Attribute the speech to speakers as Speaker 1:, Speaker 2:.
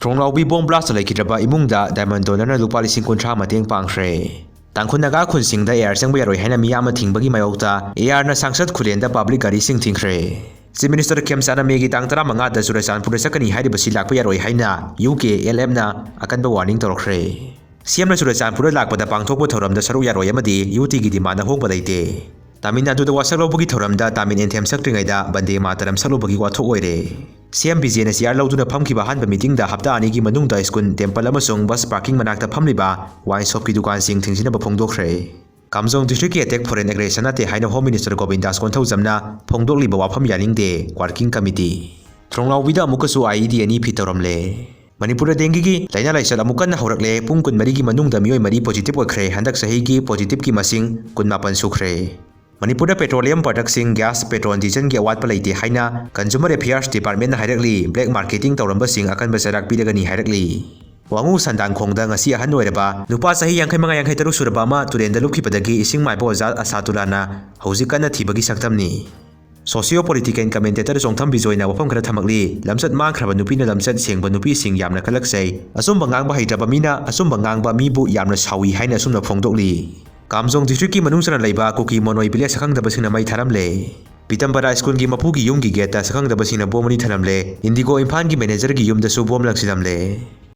Speaker 1: Tronglaobi bom blast Leikhidraba Emungda Diamond Donor lupa 50,000 Mateng Pangkhre. Tangkhunnaga khunsingda air sengba yaroi haina miyam thingbagi mayokta air na sangsad khulenda public gari sing thingkhre. Chief Minister Khemchana megi tang 15 da Surajanpur sakani hairi basi lakpa yaroi haina UK LM na akanba warning torkhre. CM na Surajanpur lakpada pangthokpa thoramda saru yaroi amadi UT gi dimana hongba leite. Tamil Nadu da wasak lobagi thoramda Tamil Anthem sakringaida Bande Mataram salobagi wathok oire. CM BJNS yar lauduna phamkiba hanba meeting da hapta ani gi manungda school temple amasung bus parking manakta phamliba wine shop ki dukan sing thingsinaba phongdokhre. Kamjong district ki attack foreign aggression ate haina Home Minister Govindas Konthojamna phongdokliba wafam yalingde working committee. Tronglaobi da amukasu IED ani Twramle. Manipur dengue gi laina laisal amukan haurakle pung 12 gi manungda miyoi mari positive okhre handak sahi gi positive ki masing 18 sukre. Manipur petroleum products gas petrol diesel gi awat palaite haina consumer affairs department hairakli black marketing tawramba sing akan basarak pidagani hairakli. Wangu sandang khongda ngasi ahan oiraba nupa sahi 55-53 suraba ma turenda lupkipadagi ising maiba oza asatulana hojikana thibagi saktamni. Socio political commentator Songtham Bijoyna wafam khara thamakli lamsat mangkhraba nupina lamsat sengba nupi sing yamna khalaksai asumba ngangba haitraba mina asumba ngangba mibu yamna sawi haina sumna phongdokli. Kamjong district ki manungsana leiba Kuki Monoi village sakhangdaba singna mai tharamle. Pitambara school gi mapu gi yum gi geta sakhangdaba singna bomani tharamle. Indigo Imphal gi manager gi yum da su bom langsilamle.